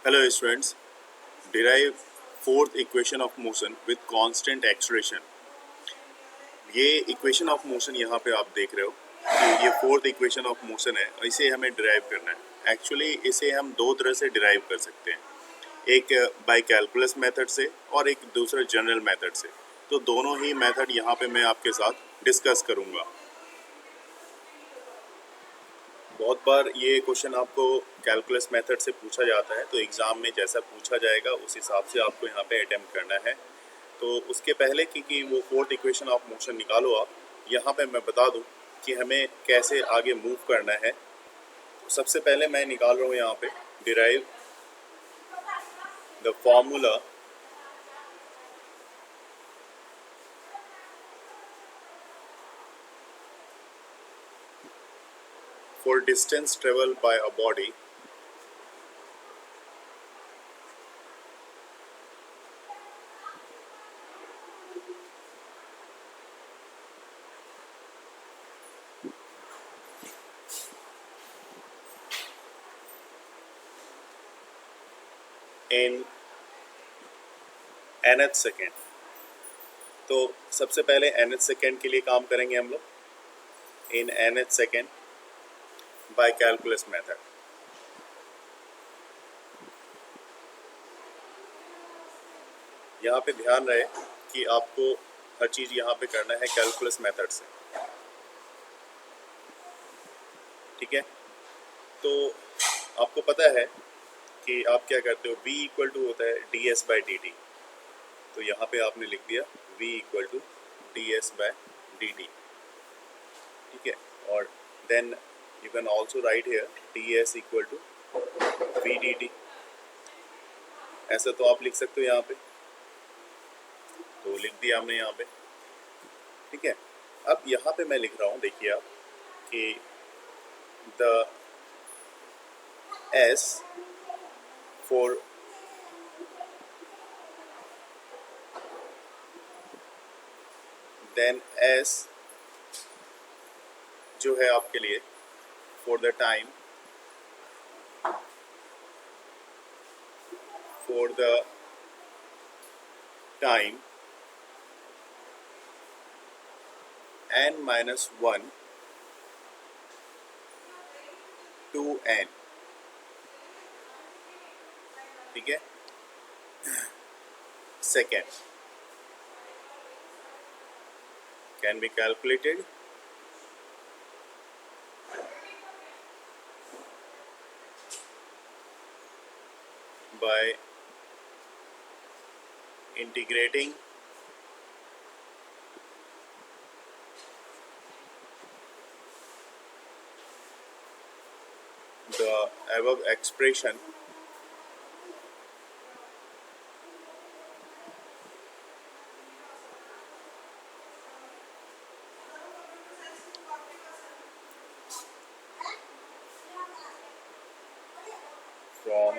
Hello students, derive fourth equation of motion with constant acceleration। ये equation of motion यहाँ पे आप देख रहे हो कि ये फोर्थ इक्वेशन ऑफ मोशन है, इसे हमें डिराइव करना है। एक्चुअली इसे हम दो तरह से डिराइव कर सकते हैं, एक बाय कैलकुलस मेथड से और एक दूसरा जनरल मेथड से। तो दोनों ही मेथड यहाँ पे मैं आपके साथ डिस्कस करूँगा। बहुत बार ये क्वेश्चन आपको कैलकुलस मेथड से पूछा जाता है, तो एग्ज़ाम में जैसा पूछा जाएगा उस हिसाब से आपको यहाँ पे अटेम्प्ट करना है। तो उसके पहले कि वो फोर्थ इक्वेशन ऑफ मोशन निकालो आप, यहाँ पे मैं बता दूँ कि हमें कैसे आगे मूव करना है। तो सबसे पहले मैं निकाल रहा हूँ यहाँ पे derive the formula for distance traveled by a body in nth second. तो सबसे पहले nth सेकेंड के लिए काम करेंगे हम लोग इन nth second by calculus method. यहाँ पे ध्यान रहे कि आपको हर चीज़ यहाँ पे करना है कैलकुलस मेथड से, ठीक है। तो आपको पता है कि आप क्या करते हो, v इक्वल टू होता है ds बाई डी टी। तो यहाँ पे आपने लिख दिया v equal to ds by d t, ठीक है। और then you can also write here ds equal to v d t, ऐसा तो आप लिख सकते हो यहाँ पे। तो लिख दिया हमने यहाँ पे, ठीक है। अब यहाँ पे मैं लिख रहा हूँ, देखिए आप कि the s for then s जो है आपके लिए for the time, for the time n-1 to n, ठीक है, second can be calculated by integrating the above expression from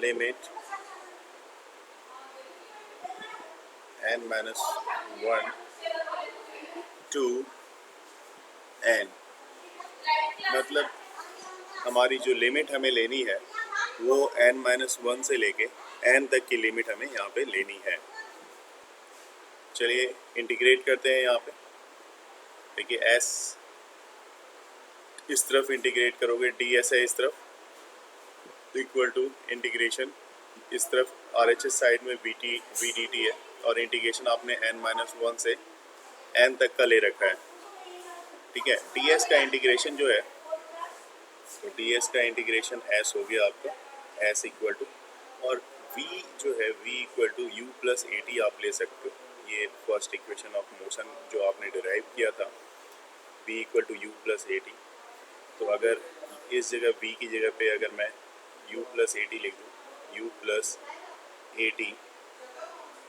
limit n-1 to n। मतलब हमारी जो लिमिट हमें लेनी है वो n-1 से लेके n तक की लिमिट हमें यहाँ पे लेनी है। चलिए इंटीग्रेट करते हैं यहाँ पे। देखिए s इस तरफ इंटीग्रेट करोगे, ds है इस तरफ, इक्वल टू इंटीग्रेशन इस तरफ RHS साइड में vdt है, और इंटीग्रेशन आपने n-1 से n तक का ले रखा है, ठीक है। ds का इंटीग्रेशन जो है, तो ds का इंटीग्रेशन s हो गया आपका, s इक्वल टू, और v जो है v equal to u plus a t आप ले सकते हो। ये फर्स्ट इक्वेशन ऑफ मोशन जो आपने डिराइव किया था, v equal to u plus a t. तो अगर इस जगह v की जगह पे अगर मैं u प्लस ए टी लिख दूँ, u प्लस ए टी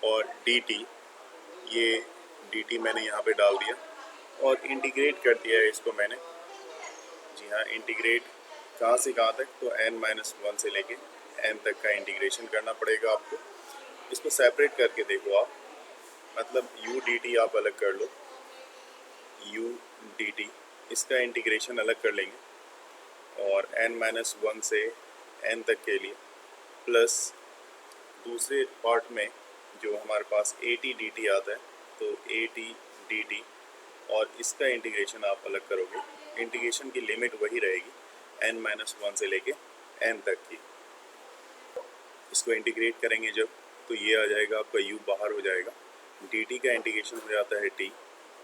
और dt, ये dt मैंने यहाँ पे डाल दिया और इंटीग्रेट कर दिया है इसको मैंने। जी हाँ, इंटीग्रेट कहाँ से कहाँ तक, तो n-1 से लेके n तक का इंटीग्रेशन करना पड़ेगा आपको। इसको सेपरेट करके देखो आप, मतलब u dt आप अलग कर लो, u dt इसका इंटीग्रेशन अलग कर लेंगे, और n-1 से n तक के लिए, प्लस दूसरे पार्ट में जो हमारे पास ए टी डी टी आता है, तो ए टी डी टी, और इसका इंटीग्रेशन आप अलग करोगे, इंटीग्रेशन की लिमिट वही रहेगी n-1 से लेके n तक की। इसको इंटीग्रेट करेंगे जब, तो ये आ जाएगा आपका u बाहर हो जाएगा, dt का इंटीग्रेशन हो जाता है t,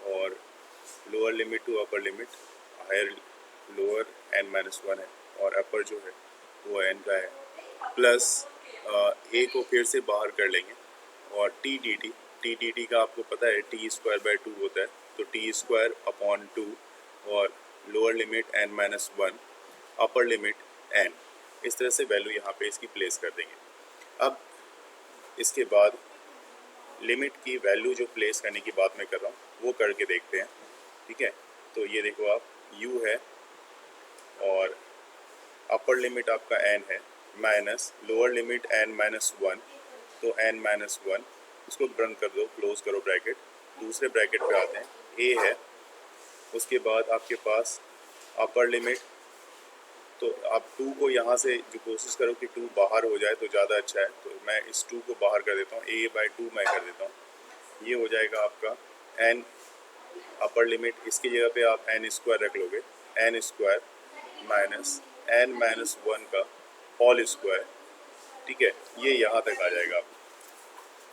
और lower limit to upper limit, higher lower n-1 है और अपर जो है वो n का है, प्लस a को फिर से बाहर कर लेंगे, और t dt का आपको पता है t²/2 होता है, तो t²/2, और lower limit n-1, upper limit n, इस तरह से वैल्यू यहाँ पे इसकी प्लेस कर देंगे। अब इसके बाद लिमिट की वैल्यू जो प्लेस करने की बात मैं कर रहा हूँ वो करके देखते हैं, ठीक है। तो ये देखो आप, u है और अपर लिमिट आपका n है, माइनस लोअर लिमिट n-1, तो n-1, इसको बंद कर दो, क्लोज करो ब्रैकेट। दूसरे ब्रैकेट पे आते हैं, a है, उसके बाद आपके पास अपर लिमिट, तो आप 2 को यहाँ से जो कोशिश करो कि 2 बाहर हो जाए तो ज़्यादा अच्छा है, तो मैं इस 2 को बाहर कर देता हूँ, a/2 मैं कर देता हूँ। ये हो जाएगा आपका n अपर लिमिट, इसकी जगह पे आप n² रख लोगे, n² माइनस n-1 का होल स्क्वायर, ठीक है। ये यहाँ तक आ जाएगा। आप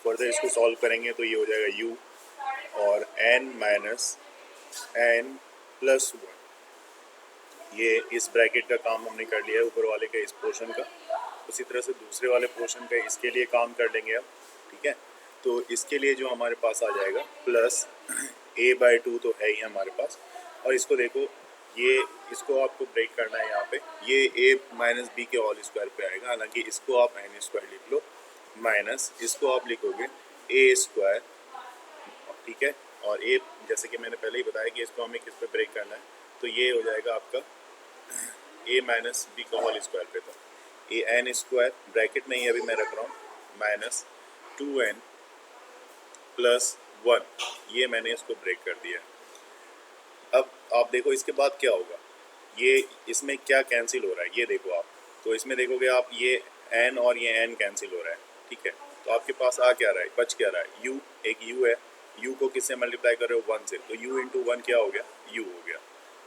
फर्दर इसको सॉल्व करेंगे तो ये हो जाएगा u और n-n+1। ये इस ब्रैकेट का काम हमने कर लिया है, ऊपर वाले का इस पोर्शन का। उसी तरह से दूसरे वाले पोर्शन का इसके लिए काम कर लेंगे अब, ठीक है। तो इसके लिए जो हमारे पास आ जाएगा प्लस a/2 तो है ही हमारे पास, और इसको देखो, ये इसको आपको ब्रेक करना है यहाँ पे, ये a-b के होल स्क्वायर पे आएगा, हालांकि इसको आप n² लिख लो, माइनस इसको आप लिखोगे a², ठीक है। और a, जैसे कि मैंने पहले ही बताया कि इसको हमें किस पे ब्रेक करना है, तो ये हो जाएगा आपका a-b का होल स्क्वायर पे, तो an² ब्रैकेट नहीं अभी मैं रख रहा हूँ, माइनस 2n+1, ये मैंने इसको ब्रेक कर दिया। अब आप देखो इसके बाद क्या होगा, ये इसमें क्या कैंसिल हो रहा है, ये देखो आप, तो इसमें देखोगे आप, ये n और ये n कैंसिल हो रहा है, ठीक है। तो आपके पास आ क्या रहा है, बच क्या रहा है, u, एक u है, u को किससे मल्टीप्लाई कर रहे हो, 1 से, तो u इंटू 1 क्या हो गया, u हो गया,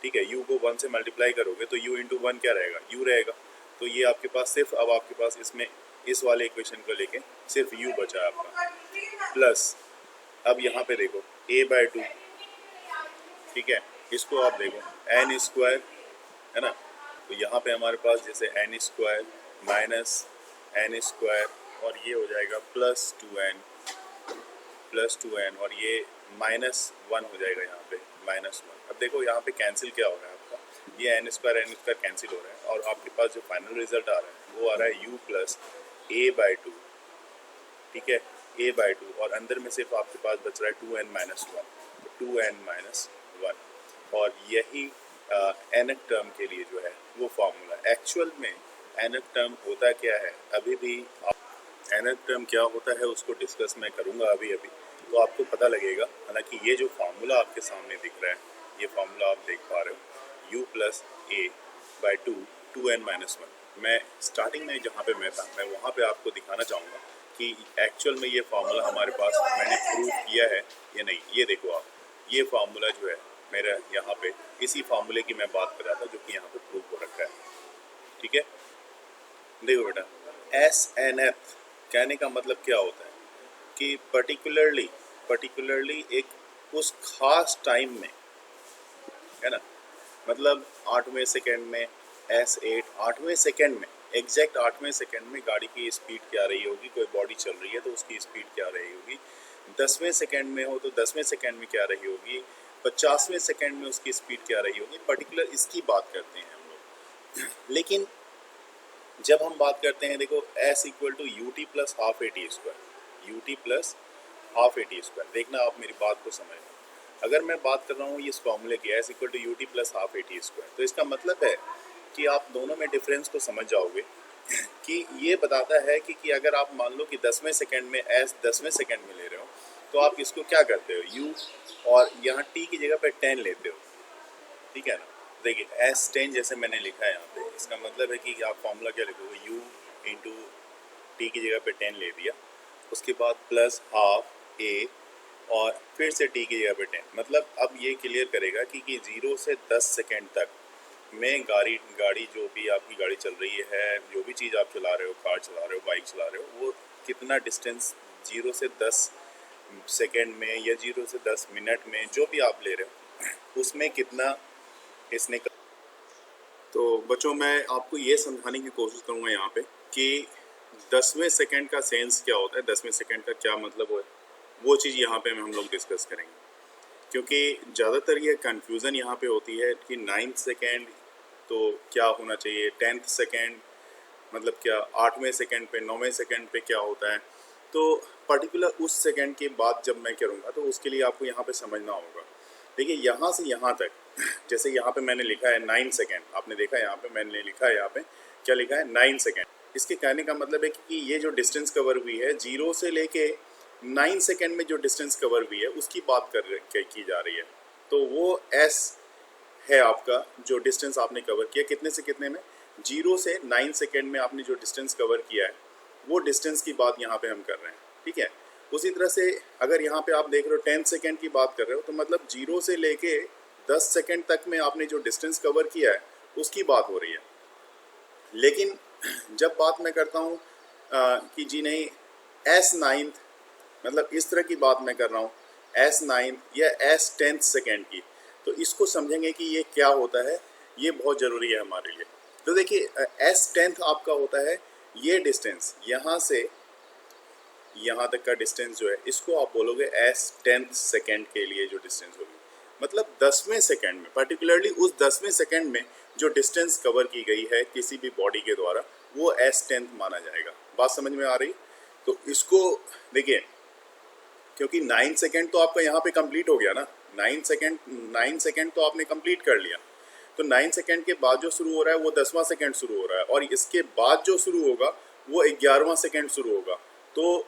ठीक है। u को 1 से मल्टीप्लाई करोगे तो u इंटू 1 क्या रहेगा, u रहेगा। तो ये आपके पास सिर्फ, अब आपके पास इसमें इस वाले इक्वेशन को लेके सिर्फ u बचा है आपका, प्लस अब यहाँ पे देखो a/2, ठीक है, इसको आप देखो n² है ना, तो यहाँ पे हमारे पास जैसे n² माइनस n², और ये हो जाएगा प्लस 2n, और ये -1 हो जाएगा यहाँ पे, -1। अब देखो यहाँ पे कैंसिल क्या हो रहा है आपका, ये n² कैंसिल हो रहा है, और आपके पास जो फाइनल रिजल्ट आ रहा है वो आ रहा है u प्लस a/2, ठीक है, a/2, और अंदर में सिर्फ आपके पास बच रहा है 2n-1, और यही nth टर्म के लिए जो है वो फार्मूला। एक्चुअल में nth टर्म होता क्या है, अभी भी nth टर्म क्या होता है उसको डिस्कस मैं करूँगा अभी, तो आपको पता लगेगा। हालांकि ये जो फार्मूला आपके सामने दिख रहा है, ये फार्मूला आप देख पा रहे हो, u प्लस a/2 2n-1, मैं स्टार्टिंग में जहाँ पे मैं था, मैं वहाँ पे आपको दिखाना चाहूँगा कि एक्चुअल में ये फार्मूला हमारे पास मैंने प्रूव किया है या नहीं। ये देखो आप, ये फार्मूला जो है मेरा यहाँ पे, इसी फार्मूले की मैं बात कर रहा था जो कि यहाँ पे प्रूव हो रखा है, ठीक है। देखो बेटा, SNF कहने का मतलब क्या होता है कि पर्टिकुलरली एक उस खास टाइम में, है ना, मतलब 8वें सेकेंड में, S8 8वें सेकेंड में, एग्जैक्ट 8वें सेकेंड में गाड़ी की स्पीड क्या रही होगी, कोई बॉडी चल रही है तो उसकी स्पीड क्या रही होगी, 10वें सेकेंड में हो तो 10वें सेकेंड में क्या रही होगी, 50वें सेकेंड में उसकी स्पीड क्या रही होगी, पर्टिकुलर इसकी बात करते हैं हम लोग। लेकिन जब हम बात करते हैं, देखो S = ut plus half at², ut plus half at², देखना आप मेरी बात को समझना। अगर मैं बात कर रहा हूँ इस फॉर्मूले की S = ut plus half at², तो इसका मतलब है कि आप दोनों में डिफरेंस को समझ जाओगे कि ये बताता है कि अगर आप मान लो कि 10वें सेकेंड में S 10वें सेकेंड में ले रहे हो, तो आप इसको क्या करते हो, u, और यहाँ t की जगह पे 10 लेते हो, ठीक है ना। देखिए S10 जैसे मैंने लिखा है यहाँ पे, इसका मतलब है कि आप फॉर्मूला क्या लिखोगे, u इंटू टी की जगह पे 10 ले दिया, उसके बाद प्लस हाफ a और फिर से टी की जगह पे 10। मतलब अब ये क्लियर करेगा कि 0 से 10 सेकेंड तक में गाड़ी जो भी आपकी गाड़ी चल रही है, जो भी चीज़ आप चला रहे हो, कार चला रहे हो, बाइक चला रहे हो, वो कितना डिस्टेंस 0 से 10 सेकेंड में या 0 से 10 मिनट में जो भी आप ले रहे हो उसमें कितना इसने कर... तो बच्चों मैं आपको ये समझाने की कोशिश करूँगा यहाँ पे कि 10वें सेकेंड का सेंस क्या होता है, 10वें सेकेंड का क्या मतलब है, वो चीज़ यहाँ पे हम लोग डिस्कस करेंगे। क्योंकि ज़्यादातर ये कंफ्यूज़न यहाँ पे होती है कि 9th सेकेंड तो क्या होना चाहिए, 10th सेकेंड मतलब क्या, 8वें सेकेंड पे, 9वें सेकेंड पे क्या होता है। तो पर्टिकुलर उस सेकेंड की बात जब मैं करूँगा तो उसके लिए आपको यहाँ पे समझना होगा। देखिए यहाँ से यहाँ तक, जैसे यहाँ पे मैंने लिखा है 9 सेकेंड, आपने देखा यहाँ पे मैंने लिखा है, यहाँ पे क्या लिखा है 9 सेकेंड। इसके कहने का मतलब है कि ये जो डिस्टेंस कवर हुई है 0 से लेके 9 सेकेंड में जो डिस्टेंस कवर हुई है उसकी बात की जा रही है। तो वो S है आपका जो डिस्टेंस आपने कवर किया, कितने से कितने में, 0 से 9 सेकेंड में आपने जो डिस्टेंस कवर किया है वो डिस्टेंस की बात यहाँ पे हम कर रहे हैं। ठीक है, उसी तरह से अगर यहाँ पे आप देख रहे हो 10 सेकेंड की बात कर रहे हो तो मतलब 0 से लेके 10 सेकेंड तक में आपने जो डिस्टेंस कवर किया है उसकी बात हो रही है। लेकिन जब बात मैं करता हूँ कि जी नहीं S9 मतलब इस तरह की बात मैं कर रहा हूँ, S9 या S10 सेकेंड की, तो इसको समझेंगे कि ये क्या होता है, ये बहुत ज़रूरी है हमारे लिए। तो देखिए S10 आपका होता है ये डिस्टेंस, यहाँ से यहाँ तक का डिस्टेंस जो है इसको आप बोलोगे S10 सेकेंड के लिए जो डिस्टेंस होगी। मतलब 10वें सेकेंड में, पर्टिकुलरली उस 10वें सेकेंड में जो डिस्टेंस कवर की गई है किसी भी बॉडी के द्वारा वो S10 माना जाएगा। बात समझ में आ रही? तो इसको देखिए, क्योंकि 9 सेकेंड तो आपका यहाँ पे कंप्लीट हो गया ना, 9 सेकेंड तो आपने कंप्लीट कर लिया। तो 9 सेकेंड के बाद जो शुरू हो रहा है वो 10वां सेकेंड शुरू हो रहा है, और इसके बाद जो शुरू होगा वो 11वां सेकेंड शुरू होगा। तो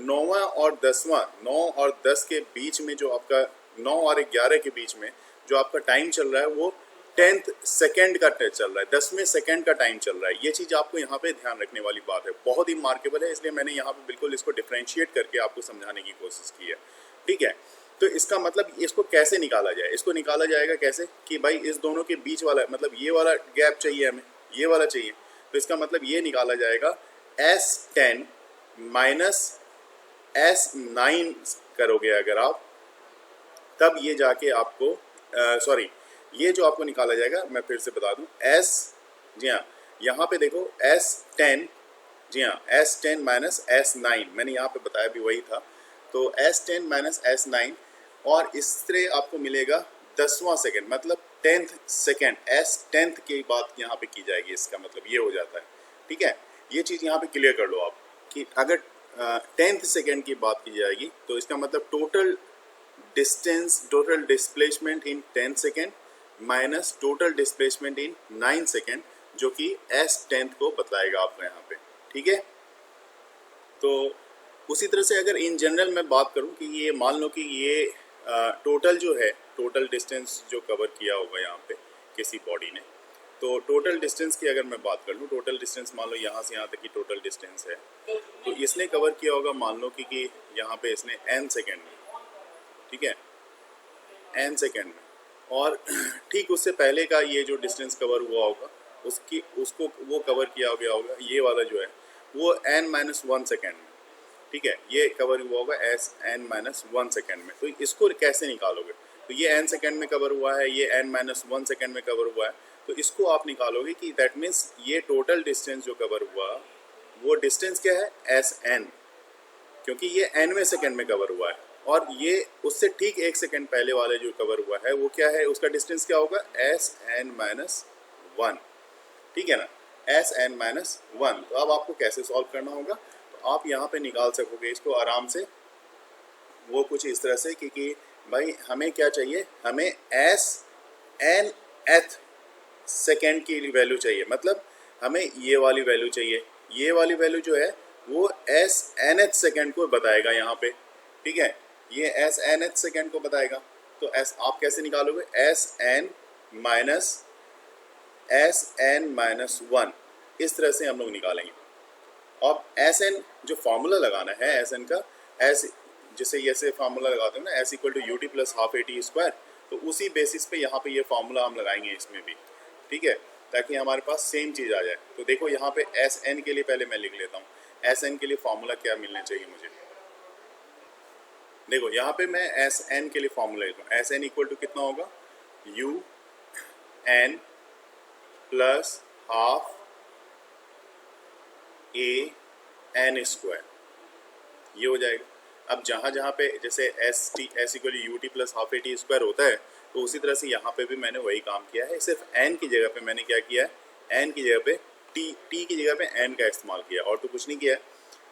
9वां और 10वां, 9 और 10 के बीच में जो आपका 9 और 11 के बीच में जो आपका टाइम चल रहा है वो 10th सेकेंड का चल रहा है, 10वें सेकेंड का टाइम चल रहा है। ये चीज़ आपको यहाँ पे ध्यान रखने वाली बात है, बहुत ही मार्केबल है, इसलिए मैंने यहाँ पे बिल्कुल इसको डिफ्रेंशिएट करके आपको समझाने की कोशिश की है। ठीक है, तो इसका मतलब इसको कैसे निकाला जाए, इसको निकाला जाएगा कैसे कि भाई इस दोनों के बीच वाला मतलब ये वाला गैप चाहिए हमें, ये वाला चाहिए, तो इसका मतलब ये निकाला जाएगा S10 माइनस S9 करोगे अगर आप, तब ये जाके आपको सॉरी ये जो आपको निकाला जाएगा, मैं फिर से बता दूं, जी हाँ यहाँ पे देखो S10, जी हाँ S10 माइनस S9, मैंने यहाँ पे बताया भी वही था। तो S10 माइनस S9 और इस तरह आपको मिलेगा 10वां सेकेंड, मतलब 10th सेकेंड, S10 की बात यहाँ पे की जाएगी, इसका मतलब ये हो जाता है। ठीक है, ये चीज़ यहाँ पे क्लियर कर लो आप कि अगर 10th सेकेंड की बात की जाएगी तो इसका मतलब total distance, total displacement in 10 second minus total displacement in 9 second, जो कि S10 को बताएगा आपको यहाँ पे। ठीक है, तो उसी तरह से अगर इन जनरल मैं बात करूँ कि ये मान लो कि ये टोटल जो है, टोटल डिस्टेंस जो कवर किया होगा यहाँ पे किसी बॉडी ने, तो टोटल डिस्टेंस की अगर मैं बात कर लूँ, टोटल डिस्टेंस मान लो यहाँ से यहाँ तक की टोटल डिस्टेंस है, तो इसने कवर किया होगा मान लो कि यहाँ पे इसने n सेकेंड में, ठीक है n सेकेंड में, और ठीक उससे पहले का ये जो डिस्टेंस कवर हुआ होगा उसको वो कवर किया गया होगा, ये वाला जो है वो n-1 सेकेंड में। ठीक है, ये कवर हुआ होगा n-1 सेकेंड में। तो इसको कैसे निकालोगे, तो ये n सेकेंड में कवर हुआ है, ये n-1 सेकेंड में कवर हुआ है, तो इसको आप निकालोगे कि दैट मीन्स ये टोटल डिस्टेंस जो कवर हुआ वो डिस्टेंस क्या है Sn, क्योंकि ये nवें सेकेंड में कवर हुआ है, और ये उससे ठीक 1 सेकेंड पहले वाले जो कवर हुआ है वो क्या है, उसका डिस्टेंस क्या होगा Sn-1। ठीक है ना, Sn-1। तो अब आपको कैसे सॉल्व करना होगा, तो आप यहाँ पे निकाल सकोगे इसको आराम से, वो कुछ इस तरह से कि भाई हमें क्या चाहिए, हमें Snth सेकेंड की वैल्यू चाहिए, मतलब हमें ये वाली वैल्यू चाहिए, ये वाली वैल्यू जो है वो Snth सेकेंड को बताएगा यहाँ पे। ठीक है, ये Snth सेकेंड को बताएगा। तो आप कैसे निकालोगे, Sn minus s n minus one, इस तरह से हम लोग निकालेंगे। अब एस एन जो फार्मूला लगाना है एस एन का, एस जैसे ऐसे फार्मूला लगाते हैं ना, s equal to u t plus half a t square, तो उसी बेसिस पे यहाँ पे ये फार्मूला हम लगाएंगे इसमें भी, ठीक है, ताकि हमारे पास सेम चीज़ आ जाए। तो देखो यहाँ पे एस एन के लिए पहले मैं लिख लेता हूँ, एस एन के लिए फार्मूला क्या मिलना चाहिए मुझे। देखो यहाँ पे मैं एस एन के लिए फार्मूला लिखता हूँ, एस एन इक्वल टू कितना होगा, u n plus half a n square, ये हो जाएगा। अब जहाँ जहाँ पे जैसे s equal u t plus half a t square होता है, तो उसी तरह से यहाँ पे भी मैंने वही काम किया है, सिर्फ एन की जगह पे मैंने क्या किया है, एन की जगह पे टी की जगह पे एन का इस्तेमाल किया, और तो कुछ नहीं किया है।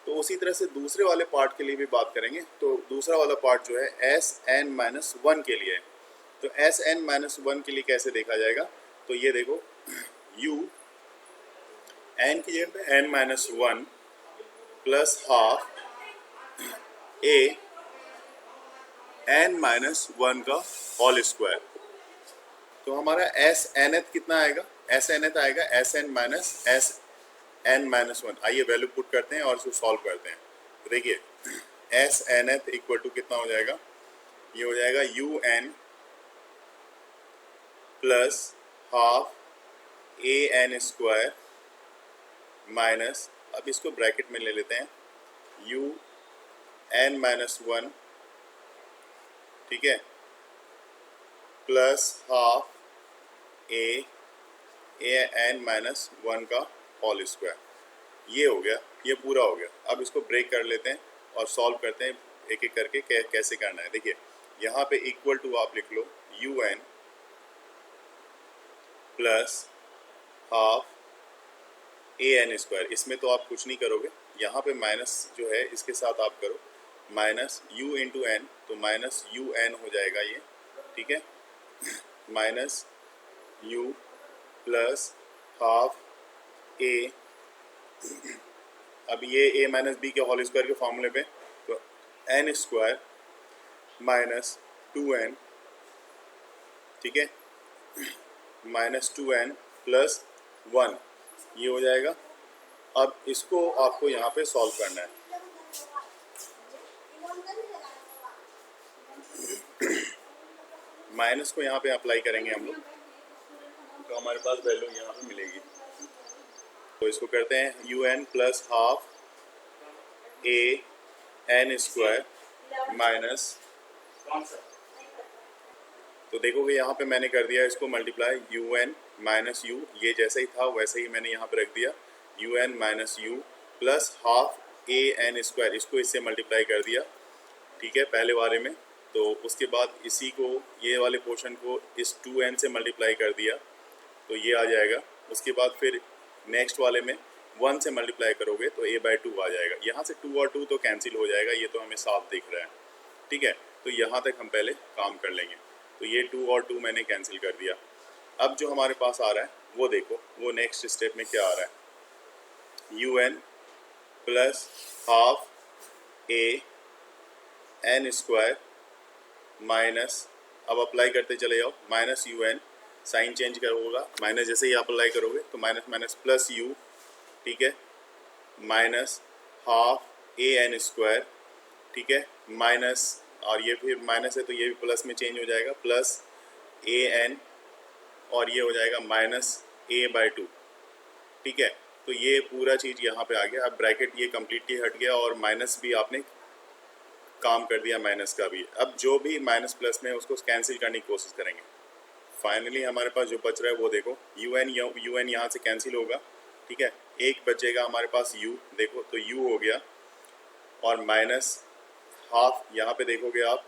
तो उसी तरह से दूसरे वाले पार्ट के लिए भी बात करेंगे। तो दूसरा वाला पार्ट जो है एस एन माइनस वन के लिए है। तो एस एन माइनस वन के लिए कैसे देखा जाएगा, तो ये देखो यू एन की जगह पे n minus one plus half a n minus one का होल स्क्वायर। तो हमारा एस एन एथ कितना आएगा, एस एन एथ आएगा एस एन माइनस वन। आइए वैल्यू पुट करते हैं और इसको सॉल्व करते हैं। तो देखिए s nth equal to कितना हो जाएगा, ये हो जाएगा u n plus half a n square minus, अब इसको ब्रैकेट में ले लेते हैं, यू एन माइनस वन, ठीक है, plus half a n minus one का होल स्क्वायर। ये हो गया, ये पूरा हो गया। अब इसको ब्रेक कर लेते हैं और सॉल्व करते हैं एक एक करके कैसे करना है। देखिए यहाँ पे इक्वल टू आप लिख लो u n plus half a n square, इसमें तो आप कुछ नहीं करोगे, यहाँ पे माइनस जो है इसके साथ आप करो, माइनस यू इंटू एन, तो माइनस यू एन हो जाएगा ये, ठीक है, minus u plus half a, अब ये ए माइनस बी के होल स्क्वायर के फॉर्मूले पे, तो n square minus two n, ठीक है, minus two n plus one, ये हो जाएगा। अब इसको आपको यहाँ पे सॉल्व करना है। माइनस को यहाँ पे अप्लाई करेंगे हम लोग, तो हमारे पास वैल्यू यहाँ पे मिलेगी। तो इसको करते हैं u n plus half a n square minus, तो देखोगे यहाँ पे मैंने कर दिया इसको multiply, u n minus u, ये जैसे ही था वैसे ही मैंने यहाँ पे रख दिया, u n minus u plus half a n square, इसको इससे मल्टीप्लाई कर दिया, ठीक है, पहले वाले में। तो उसके बाद इसी को, ये वाले पोर्शन को इस टू एन से मल्टीप्लाई कर दिया, तो ये आ जाएगा। उसके बाद फिर नेक्स्ट वाले में वन से मल्टीप्लाई करोगे तो ए बाई टू आ जाएगा। यहाँ से टू और टू तो कैंसिल हो जाएगा, ये तो हमें साफ दिख रहा है, ठीक है। तो यहाँ तक हम पहले काम कर लेंगे। तो ये टू और टू मैंने कैंसिल कर दिया। अब जो हमारे पास आ रहा है वो देखो, वो नेक्स्ट स्टेप में क्या आ रहा है, u n plus half a n square minus, अब अप्लाई करते चले जाओ, minus u n, sign change करोगा, माइनस जैसे ही अप्लाई करोगे तो माइनस माइनस प्लस यू, ठीक है, minus half a n square, ठीक है, माइनस, और ये फिर माइनस है तो ये भी प्लस में चेंज हो जाएगा, प्लस ए एन, और ये हो जाएगा माइनस ए बाई टू, ठीक है। तो ये पूरा चीज़ यहाँ पे आ गया। अब ब्रैकेट ये कम्प्लीटली हट गया और माइनस भी आपने काम कर दिया, माइनस का भी। अब जो भी माइनस प्लस में उसको कैंसिल करने की कोशिश करेंगे। फाइनली हमारे पास जो बच रहा है वो देखो, यू एन यहाँ से कैंसिल होगा, ठीक है, एक बचेगा हमारे पास यू, देखो तो यू हो गया, और माइनस हाफ, यहाँ पे देखोगे आप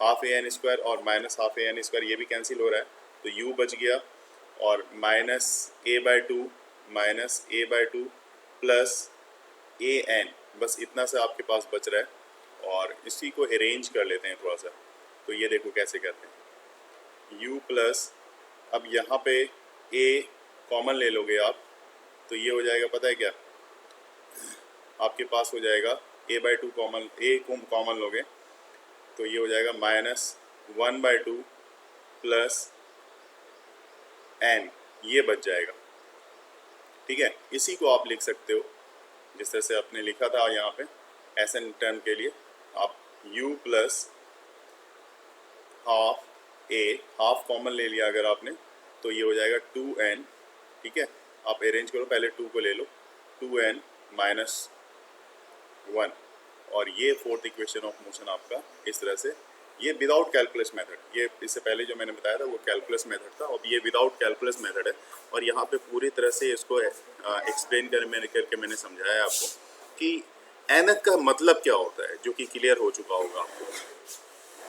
हाफ ए एन स्क्वायर और minus half a n square, ये भी कैंसिल हो रहा है, तो यू बच गया, और minus a by two, minus a by two plus a n, बस इतना सा आपके पास बच रहा है। और इसी को अरेंज कर लेते हैं थोड़ा सा। तो ये देखो कैसे करते हैं, u प्लस, अब यहाँ पे a कॉमन ले लोगे आप, तो ये हो जाएगा, पता है क्या, आपके पास हो जाएगा a by two common, a को कॉमन लोगे तो ये हो जाएगा minus one by two plus n, ये बच जाएगा। ठीक है, इसी को आप लिख सकते हो जिस तरह से आपने लिखा था यहाँ पे एस एन टर्म के लिए, आप u प्लस हाफ ए, हाफ कॉमन ले लिया अगर आपने तो ये हो जाएगा 2n। ठीक है, आप अरेंज करो, पहले 2 को ले लो, 2n माइनस 1, और ये फोर्थ इक्वेशन ऑफ मोशन आपका इस तरह से, ये विदाउट कैलकुलस मेथड, ये इससे पहले जो मैंने बताया था वो कैलकुलस मेथड था, अब ये विदाउट कैलकुलस मेथड है। और यहाँ पे पूरी तरह से इसको एक्सप्लेन करके मैंने समझाया आपको कि nth का मतलब क्या होता है, जो कि क्लियर हो चुका होगा आपको।